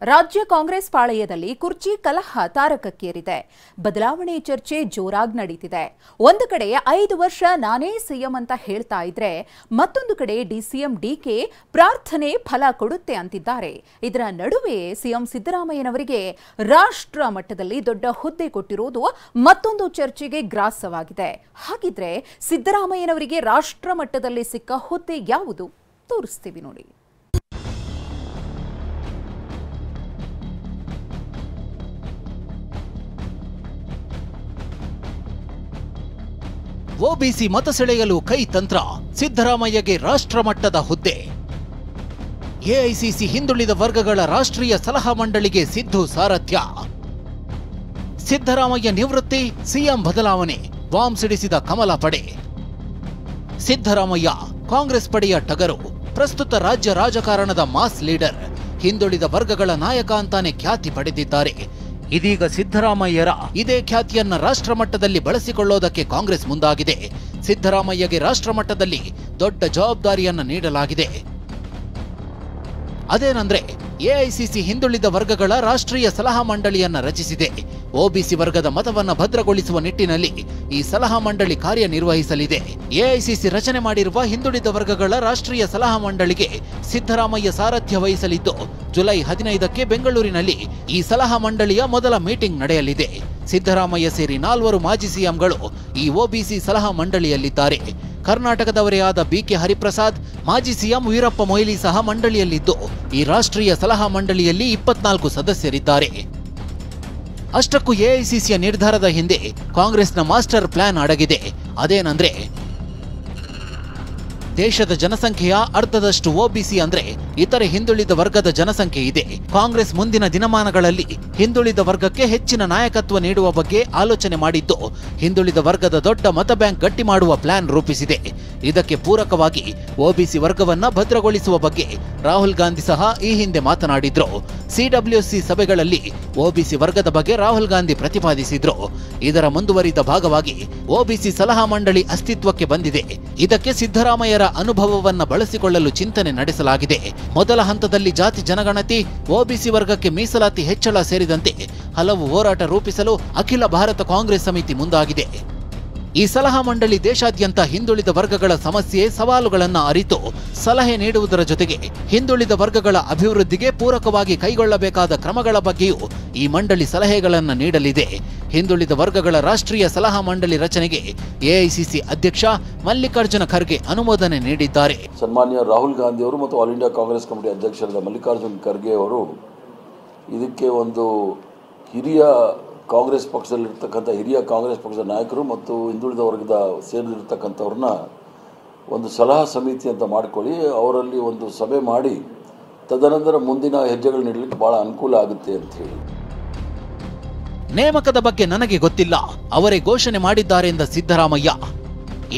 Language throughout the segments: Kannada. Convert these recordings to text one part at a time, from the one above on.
ರಾಜ್ಯ ಕಾಂಗ್ರೆಸ್ ಪಾಳೆಯದಲ್ಲಿ ಕುರ್ಚಿ ಕಲಹ ತಾರಕಕ್ಕೇರಿದೆ. ಬದಲಾವಣೆ ಚರ್ಚೆ ಜೋರಾಗಿ ನಡೀತಿದೆ. ಒಂದು ಕಡೆ 5 ವರ್ಷ ನಾನೇ ಸಿಎಂ ಅಂತ ಹೇಳ್ತಾ ಇದ್ರೆ, ಮತ್ತೊಂದು ಕಡೆ ಡಿಸಿಎಂ ಡಿಕೆ ಪ್ರಾರ್ಥನೆ ಫಲ ಕೊಡುತ್ತೆ ಅಂತಿದ್ದಾರೆ. ಇದರ ನಡುವೆ ಸಿಎಂ ಸಿದ್ದರಾಮಯ್ಯನವರಿಗೆ ರಾಷ್ಟ್ರ ಮಟ್ಟದಲ್ಲಿ ದೊಡ್ಡ ಹುದ್ದೆ ಕೊಟ್ಟಿರುವುದು ಮತ್ತೊಂದು ಚರ್ಚೆಗೆ ಗ್ರಾಸವಾಗಿದೆ. ಹಾಗಿದ್ರೆ ಸಿದ್ದರಾಮಯ್ಯನವರಿಗೆ ರಾಷ್ಟ್ರ ಮಟ್ಟದಲ್ಲಿ ಸಿಕ್ಕ ಹುದ್ದೆ ಯಾವುದು? ತೋರಿಸ್ತೀವಿ ನೋಡಿ. ಒಬಿಸಿ ಮತ ಸೆಳೆಯಲು ಕೈ ತಂತ್ರ, ಸಿದ್ದರಾಮಯ್ಯಗೆ ರಾಷ್ಟ್ರಮಟ್ಟದ ಹುದ್ದೆ. ಎಐಸಿಸಿ ಹಿಂದುಳಿದ ವರ್ಗಗಳ ರಾಷ್ಟ್ರೀಯ ಸಲಹಾ ಮಂಡಳಿಗೆ ಸಿದ್ದು ಸಾರಥ್ಯ. ಸಿದ್ದರಾಮಯ್ಯ ನಿವೃತ್ತಿ, ಸಿಎಂ ಬದಲಾವಣೆ, ಬಾಂಬ್ ಸಿಡಿಸಿದ ಕಮಲ ಪಡೆ. ಸಿದ್ದರಾಮಯ್ಯ ಕಾಂಗ್ರೆಸ್ ಪಡೆಯ ಟಗರು, ಪ್ರಸ್ತುತ ರಾಜ್ಯ ರಾಜಕಾರಣದ ಮಾಸ್ ಲೀಡರ್, ಹಿಂದುಳಿದ ವರ್ಗಗಳ ನಾಯಕ ಅಂತಾನೆ ಖ್ಯಾತಿ ಪಡೆದಿದ್ದಾರೆ. ಇದೀಗ ಸಿದ್ದರಾಮಯ್ಯರ ಇದೇ ಖ್ಯಾತಿಯನ್ನ ರಾಷ್ಟ್ರಮಟ್ಟದಲ್ಲಿ ಬಳಸಿಕೊಳ್ಳೋದಕ್ಕೆ ಕಾಂಗ್ರೆಸ್ ಮುಂದಾಗಿದೆ. ಸಿದ್ದರಾಮಯ್ಯಗೆ ರಾಷ್ಟ್ರಮಟ್ಟದಲ್ಲಿ ದೊಡ್ಡ ಜವಾಬ್ದಾರಿಯನ್ನ ನೀಡಲಾಗಿದೆ. ಅದೇನಂದ್ರೆ ಎಐಸಿಸಿ ಹಿಂದುಳಿದ ವರ್ಗಗಳ ರಾಷ್ಟ್ರೀಯ ಸಲಹಾ ಮಂಡಳಿಯನ್ನ ರಚಿಸಿದೆ. ಒಬಿಸಿ ವರ್ಗದ ಮತವನ್ನ ಭದ್ರಗೊಳಿಸುವ ನಿಟ್ಟಿನಲ್ಲಿ ಈ ಸಲಹಾ ಮಂಡಳಿ ಕಾರ್ಯನಿರ್ವಹಿಸಲಿದೆ. ಎಐಸಿಸಿ ರಚನೆ ಮಾಡಿರುವ ಹಿಂದುಳಿದ ವರ್ಗಗಳ ರಾಷ್ಟ್ರೀಯ ಸಲಹಾ ಮಂಡಳಿಗೆ ಸಿದ್ದರಾಮಯ್ಯ ಸಾರಥ್ಯ ವಹಿಸಲಿದ್ದು, ಜುಲೈ 15ಕ್ಕೆ ಬೆಂಗಳೂರಿನಲ್ಲಿ ಈ ಸಲಹಾ ಮಂಡಳಿಯ ಮೊದಲ ಮೀಟಿಂಗ್ ನಡೆಯಲಿದೆ. ಸಿದ್ದರಾಮಯ್ಯ ಸೇರಿ 4 ಮಾಜಿ ಸಿಎಂಗಳು ಈ ಒಬಿಸಿ ಸಲಹಾ ಮಂಡಳಿಯಲ್ಲಿದ್ದಾರೆ. ಕರ್ನಾಟಕದವರೇ ಆದ ಬಿಕೆ ಹರಿಪ್ರಸಾದ್, ಮಾಜಿ ಸಿಎಂ ವೀರಪ್ಪ ಮೊಯ್ಲಿ ಸಹ ಮಂಡಳಿಯಲ್ಲಿದ್ದು, ಈ ರಾಷ್ಟ್ರೀಯ ಸಲಹಾ ಮಂಡಳಿಯಲ್ಲಿ 24 ಸದಸ್ಯರಿದ್ದಾರೆ. ಅಷ್ಟಕ್ಕೂ ಎಐಸಿಸಿಯ ನಿರ್ಧಾರದ ಹಿಂದೆ ಕಾಂಗ್ರೆಸ್ನ ಮಾಸ್ಟರ್ ಪ್ಲಾನ್ ಅಡಗಿದೆ. ಅದೇನಂದ್ರೆ, ದೇಶದ ಜನಸಂಖ್ಯೆಯ ಅರ್ಧದಷ್ಟು ಒಬಿಸಿ ಅಂದ್ರೆ ಇತರೆ ಹಿಂದುಳಿದ ವರ್ಗದ ಜನಸಂಖ್ಯೆ ಇದೆ. ಕಾಂಗ್ರೆಸ್ ಮುಂದಿನ ದಿನಮಾನಗಳಲ್ಲಿ ಹಿಂದುಳಿದ ವರ್ಗಕ್ಕೆ ಹೆಚ್ಚಿನ ನಾಯಕತ್ವ ನೀಡುವ ಬಗ್ಗೆ ಆಲೋಚನೆ ಮಾಡಿದ್ದು, ಹಿಂದುಳಿದ ವರ್ಗದ ದೊಡ್ಡ ಮತ ಬ್ಯಾಂಕ್ ಗಟ್ಟಿ ಮಾಡುವ ಪ್ಲಾನ್ ರೂಪಿಸಿದೆ. ಇದಕ್ಕೆ ಪೂರಕವಾಗಿ ಒಬಿಸಿ ವರ್ಗವನ್ನ ಭದ್ರಗೊಳಿಸುವ ಬಗ್ಗೆ ರಾಹುಲ್ ಗಾಂಧಿ ಸಹ ಈ ಹಿಂದೆ ಮಾತನಾಡಿದ್ರು. ಸಿಡಬ್ಲ್ಯೂಸಿ ಸಭೆಗಳಲ್ಲಿ ಒಬಿಸಿ ವರ್ಗದ ಬಗ್ಗೆ ರಾಹುಲ್ ಗಾಂಧಿ ಪ್ರತಿಪಾದಿಸಿದ್ರು. ಇದರ ಮುಂದುವರಿದ ಭಾಗವಾಗಿ ಒಬಿಸಿ ಸಲಹಾ ಮಂಡಳಿ ಅಸ್ತಿತ್ವಕ್ಕೆ ಬಂದಿದೆ. ಇದಕ್ಕೆ ಸಿದ್ದರಾಮಯ್ಯರ ಅನುಭವವನ್ನ ಬಳಸಿಕೊಳ್ಳಲು ಚಿಂತನೆ ನಡೆಸಲಾಗಿದೆ. ಮೊದಲ ಹಂತದಲ್ಲಿ ಜಾತಿ ಜನಗಣತಿ, ಒಬಿಸಿ ವರ್ಗಕ್ಕೆ ಮೀಸಲಾತಿ ಹೆಚ್ಚಳ ಸೇರಿದಂತೆ ಹಲವು ಹೋರಾಟ ರೂಪಿಸಲು ಅಖಿಲ ಭಾರತ ಕಾಂಗ್ರೆಸ್ ಸಮಿತಿ ಮುಂದಾಗಿದೆ. ಈ ಸಲಹಾ ಮಂಡಳಿ ದೇಶಾದ್ಯಂತ ಹಿಂದುಳಿದ ವರ್ಗಗಳ ಸಮಸ್ಯೆ, ಸವಾಲುಗಳನ್ನ ಅರಿತು ಸಲಹೆ ನೀಡುವುದರ ಜೊತೆಗೆ ಹಿಂದುಳಿದ ವರ್ಗಗಳ ಅಭಿವೃದ್ಧಿಗೆ ಪೂರಕವಾಗಿ ಕೈಗೊಳ್ಳಬೇಕಾದ ಕ್ರಮಗಳ ಬಗ್ಗೆಯೂ ಈ ಮಂಡಳಿ ಸಲಹೆಗಳನ್ನು ನೀಡಲಿದೆ. ಹಿಂದುಳಿದ ವರ್ಗಗಳ ರಾಷ್ಟ್ರೀಯ ಸಲಹಾ ಮಂಡಳಿ ರಚನೆಗೆ ಎಐಸಿಸಿ ಅಧ್ಯಕ್ಷ ಮಲ್ಲಿಕಾರ್ಜುನ ಖರ್ಗೆ ಅನುಮೋದನೆ ನೀಡಿದ್ದಾರೆ. ಸನ್ಮಾನ್ಯ ರಾಹುಲ್ ಗಾಂಧಿ ಅವರು ಮತ್ತು ಆಲ್ ಇಂಡಿಯಾ ಕಾಂಗ್ರೆಸ್ ಕಮಿಟಿ ಅಧ್ಯಕ್ಷರಾದ ಮಲ್ಲಿಕಾರ್ಜುನ ಖರ್ಗೆ ಅವರು ಇದಕ್ಕೆ ಒಂದು ಹಿರಿಯ ಕಾಂಗ್ರೆಸ್ ಪಕ್ಷದಲ್ಲಿರ್ತಕ್ಕಂಥ ಹಿರಿಯ ಕಾಂಗ್ರೆಸ್ ಪಕ್ಷದ ನಾಯಕರು ಮತ್ತು ಹಿಂದುಳಿದ ವರ್ಗದ ಸೇರಿರ್ತಕ್ಕಂಥವ್ರನ್ನ ಒಂದು ಸಲಹಾ ಸಮಿತಿ ಅಂತ ಮಾಡಿಕೊಳ್ಳಿ, ಅವರಲ್ಲಿ ಒಂದು ಸಭೆ ಮಾಡಿ ತದನಂತರ ಮುಂದಿನ ಹೆಜ್ಜೆಗಳು ನೀಡಲಿಕ್ಕೆ ಬಹಳ ಅನುಕೂಲ ಆಗುತ್ತೆ ಅಂತ ಹೇಳಿ. ನೇಮಕದ ಬಗ್ಗೆ ನನಗೆ ಗೊತ್ತಿಲ್ಲ, ಅವರೇ ಘೋಷಣೆ ಮಾಡಿದ್ದಾರೆ ಎಂದ ಸಿದ್ದರಾಮಯ್ಯ.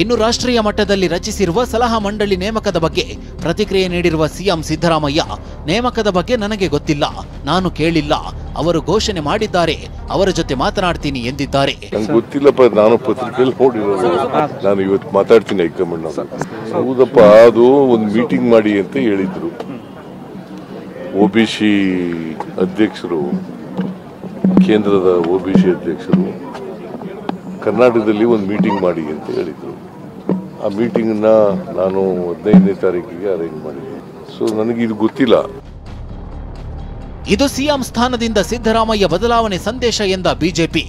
ಇನ್ನು ರಾಷ್ಟ್ರೀಯ ಮಟ್ಟದಲ್ಲಿ ರಚಿಸಿರುವ ಸಲಹಾ ಮಂಡಳಿ ನೇಮಕದ ಬಗ್ಗೆ ಪ್ರತಿಕ್ರಿಯೆ ನೀಡಿರುವ ಸಿಎಂ ಸಿದ್ದರಾಮಯ್ಯ, ನೇಮಕದ ಬಗ್ಗೆ ನನಗೆ ಗೊತ್ತಿಲ್ಲ, ನಾನು ಕೇಳಿಲ್ಲ, ಅವರು ಘೋಷಣೆ ಮಾಡಿದ್ದಾರೆ, ಅವರ ಜೊತೆ ಮಾತನಾಡ್ತೀನಿ ಎಂದಿದ್ದಾರೆ. ಗೊತ್ತಿಲ್ಲಪ್ಪ, ನಾನು ಪತ್ರಿಕೆಯಲ್ಲಿ ನೋಡಿರೋದು, ನಾನು ಇವತ್ತು ಮಾತಾಡ್ತೀನಿ ಹೈಕಮಾಂಡ್. ಹೌದಪ್ಪ, ಅದು ಒಂದು ಮೀಟಿಂಗ್ ಮಾಡಿ ಅಂತ ಹೇಳಿದ್ರು ಒಬಿಸಿ ಅಧ್ಯಕ್ಷರು, ಕೇಂದ್ರದ ಒಬಿಸಿ ಅಧ್ಯಕ್ಷರು ಕರ್ನಾಟಕದಲ್ಲಿ ಒಂದು ಮೀಟಿಂಗ್ ಮಾಡಿ ಅಂತ ಹೇಳಿದ್ರು. ಆ ಮೀಟಿಂಗ್ನ ನಾನು 15ನೇ ತಾರೀಕಿಗೆ ಅರೇಂಜ್ ಮಾಡಿದ್ದೆ. ಸೊ ನನಗೆ ಇದು ಗೊತ್ತಿಲ್ಲ. ಇದು ಸಿಎಂ ಸ್ಥಾನದಿಂದ ಸಿದ್ದರಾಮಯ್ಯ ಬದಲಾವಣೆ ಸಂದೇಶ ಎಂದ ಬಿಜೆಪಿ.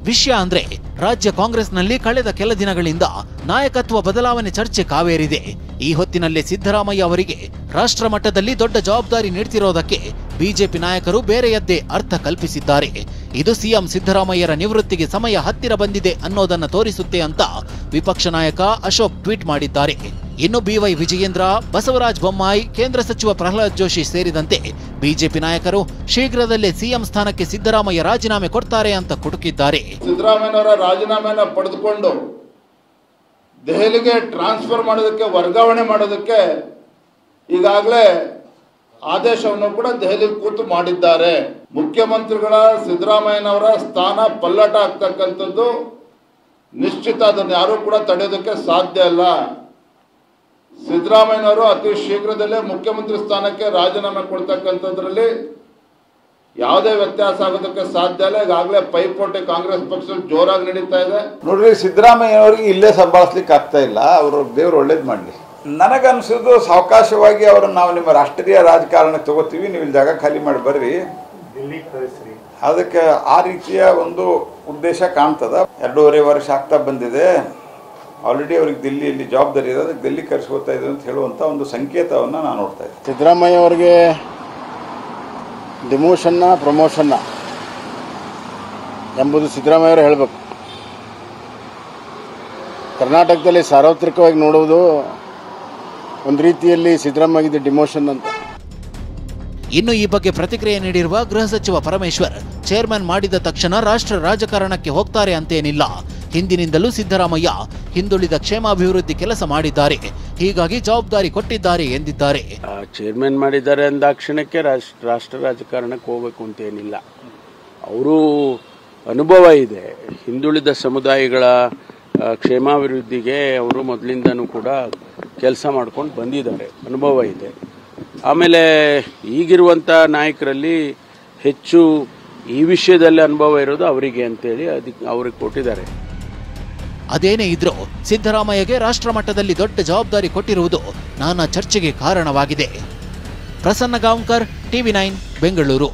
ವಿಷಯ ಅಂದ್ರೆ, ರಾಜ್ಯ ಕಾಂಗ್ರೆಸ್ನಲ್ಲಿ ಕಳೆದ ಕೆಲ ದಿನಗಳಿಂದ ನಾಯಕತ್ವ ಬದಲಾವಣೆ ಚರ್ಚೆ ಕಾವೇರಿದೆ. ಈ ಹೊತ್ತಿನಲ್ಲೇ ಸಿದ್ದರಾಮಯ್ಯ ಅವರಿಗೆ ರಾಷ್ಟ್ರ ಮಟ್ಟದಲ್ಲಿ ದೊಡ್ಡ ಜವಾಬ್ದಾರಿ ನೀಡ್ತಿರೋದಕ್ಕೆ ಬಿಜೆಪಿ ನಾಯಕರು ಬೇರೆಯದ್ದೇ ಅರ್ಥ ಕಲ್ಪಿಸಿದ್ದಾರೆ. ಇದು ಸಿಎಂ ಸಿದ್ದರಾಮಯ್ಯರ ನಿವೃತ್ತಿಗೆ ಸಮಯ ಹತ್ತಿರ ಬಂದಿದೆ ಅನ್ನೋದನ್ನ ತೋರಿಸುತ್ತೆ ಅಂತ ವಿಪಕ್ಷ ನಾಯಕ ಅಶೋಕ್ ಟ್ವೀಟ್ ಮಾಡಿದ್ದಾರೆ. ಇನ್ನು ಬಿವೈ ವಿಜಯೇಂದ್ರ, ಬಸವರಾಜ ಬೊಮ್ಮಾಯಿ, ಕೇಂದ್ರ ಸಚಿವ ಪ್ರಹ್ಲಾದ್ ಜೋಶಿ ಸೇರಿದಂತೆ ಬಿಜೆಪಿ ನಾಯಕರು ಶೀಘ್ರದಲ್ಲೇ ಸಿಎಂ ಸ್ಥಾನಕ್ಕೆ ಸಿದ್ದರಾಮಯ್ಯ ರಾಜೀನಾಮೆ ಕೊಡ್ತಾರೆ ಅಂತ ಕುಟುಕಿದ್ದಾರೆ. ಸಿದ್ದರಾಮಯ್ಯನವರ ರಾಜೀನಾಮೆಯನ್ನು ಪಡೆದುಕೊಂಡು ದೆಹಲಿಗೆ ಟ್ರಾನ್ಸ್ಫರ್ ಮಾಡೋದಕ್ಕೆ, ವರ್ಗಾವಣೆ ಮಾಡೋದಕ್ಕೆ ಈಗಾಗಲೇ ಆದೇಶವನ್ನು ಕೂಡ ದೆಹಲಿ ಕೂತು ಮಾಡಿದ್ದಾರೆ. ಮುಖ್ಯಮಂತ್ರಿಗಳ ಸಿದ್ದರಾಮಯ್ಯನವರ ಸ್ಥಾನ ಪಲ್ಲಟ ಆಗ್ತಕ್ಕಂಥದ್ದು ನಿಶ್ಚಿತ, ಅದನ್ನು ಯಾರೂ ಕೂಡ ತಡೆಯೋದಕ್ಕೆ ಸಾಧ್ಯ ಇಲ್ಲ. ಸಿದ್ದರಾಮಯ್ಯನವರು ಅತಿ ಶೀಘ್ರದಲ್ಲೇ ಮುಖ್ಯಮಂತ್ರಿ ಸ್ಥಾನಕ್ಕೆ ರಾಜೀನಾಮೆ ಕೊಡ್ತಕ್ಕಂಥದ್ರಲ್ಲಿ ಯಾವುದೇ ವ್ಯತ್ಯಾಸ ಆಗೋದಕ್ಕೆ ಸಾಧ್ಯ ಇಲ್ಲ. ಈಗಾಗಲೇ ಪೈಪೋಟಿ ಕಾಂಗ್ರೆಸ್ ಪಕ್ಷದಲ್ಲಿ ಜೋರಾಗಿ ನಡೀತಾ ಇದೆ. ನೋಡ್ರಿ, ಸಿದ್ದರಾಮಯ್ಯ ಅವರಿಗೆ ಇಲ್ಲೇ ಸಂಭಾಳಿಸ್ಲಿಕ್ಕೆ ಆಗ್ತಾ ಇಲ್ಲ. ಅವರು ದೇವ್ರು ಒಳ್ಳೇದು ಮಾಡಲಿ. ನನಗನ್ಸೋದು ಸಾವಕಾಶವಾಗಿ ಅವರನ್ನು ನಾವು ನಿಮ್ಮ ರಾಷ್ಟ್ರೀಯ ರಾಜಕಾರಣಕ್ಕೆ ತಗೋತೀವಿ, ನೀವು ಇಲ್ಲಿ ಜಾಗ ಖಾಲಿ ಮಾಡಿ ಬರ್ರಿ, ಅದಕ್ಕೆ ಆ ರೀತಿಯ ಒಂದು ಉದ್ದೇಶ ಕಾಣ್ತದ. 2.5 ವರ್ಷ ಆಗ್ತಾ ಬಂದಿದೆ. ಆಲ್ರೆಡಿ ಅವ್ರಿಗೆ ದಿಲ್ಲಿಯಲ್ಲಿ ಜವಾಬ್ದಾರಿ ಇದೆ, ಅದಕ್ಕೆ ದಿಲ್ಲಿ ಕರೆಸ್ಕೋತಾ ಇದೆ ಅಂತ ಹೇಳುವಂಥ ಒಂದು ಸಂಕೇತವನ್ನು ನಾನು ನೋಡ್ತಾ ಇದ್ದೆ. ಸಿದ್ದರಾಮಯ್ಯ ಅವರಿಗೆ ಡಿಮೋಷನ್ನ ಪ್ರಮೋಷನ್ನ ಎಂಬುದು ಸಿದ್ದರಾಮಯ್ಯ ಅವರು ಹೇಳಬೇಕು. ಕರ್ನಾಟಕದಲ್ಲಿ ಸಾರ್ವತ್ರಿಕವಾಗಿ ನೋಡುವುದು ಒಂದು ರೀತಿಯಲ್ಲಿ ಸಿದ್ದರಾಮಯ್ಯದ ಡಿಮೋಷನ್ ಅಂತ. ಇನ್ನು ಈ ಬಗ್ಗೆ ಪ್ರತಿಕ್ರಿಯೆ ನೀಡಿರುವ ಗೃಹ ಸಚಿವ ಪರಮೇಶ್ವರ್, ಚೇರ್ಮನ್ ಮಾಡಿದ ತಕ್ಷಣ ರಾಷ್ಟ್ರ ರಾಜಕಾರಣಕ್ಕೆ ಹೋಗ್ತಾರೆ ಅಂತೇನಿಲ್ಲ. ಹಿಂದಿನಿಂದಲೂ ಸಿದ್ದರಾಮಯ್ಯ ಹಿಂದುಳಿದ ಕ್ಷೇಮಾಭಿವೃದ್ಧಿ ಕೆಲಸ ಮಾಡಿದ್ದಾರೆ, ಹೀಗಾಗಿ ಜವಾಬ್ದಾರಿ ಕೊಟ್ಟಿದ್ದಾರೆ ಎಂದಿದ್ದಾರೆ. ಚೇರ್ಮನ್ ಮಾಡಿದ್ದಾರೆ ಅಂದಾಕ್ಷಣಕ್ಕೆ ರಾಷ್ಟ್ರ ರಾಜಕಾರಣಕ್ಕೆ ಹೋಗಬೇಕು ಅಂತೇನಿಲ್ಲ. ಅವರು ಅನುಭವ ಇದೆ. ಹಿಂದುಳಿದ ಸಮುದಾಯಗಳ ಕ್ಷೇಮಾಭಿವೃದ್ಧಿಗೆ ಅವರು ಮೊದಲಿಂದನೂ ಕೂಡ ಕೆಲಸ ಮಾಡ್ಕೊಂಡು ಬಂದಿದ್ದಾರೆ, ಅನುಭವ ಇದೆ. ಆಮೇಲೆ ಈಗಿರುವಂಥ ನಾಯಕರಲ್ಲಿ ಹೆಚ್ಚು ಈ ವಿಷಯದಲ್ಲಿ ಅನುಭವ ಇರೋದು ಅವರಿಗೆ ಅಂತೇಳಿ ಅದಕ್ಕೆ ಅವ್ರಿಗೆ ಕೊಟ್ಟಿದ್ದಾರೆ. ಅದೇನೇ ಇದ್ರೂ ಸಿದ್ದರಾಮಯ್ಯಗೆ ರಾಷ್ಟ್ರ ಮಟ್ಟದಲ್ಲಿ ದೊಡ್ಡ ಜವಾಬ್ದಾರಿ ಕೊಟ್ಟಿರುವುದು ನಾನಾ ಚರ್ಚೆಗೆ ಕಾರಣವಾಗಿದೆ. ಪ್ರಸನ್ನ ಗಾಂವ್ಕರ್, TV9 ಬೆಂಗಳೂರು.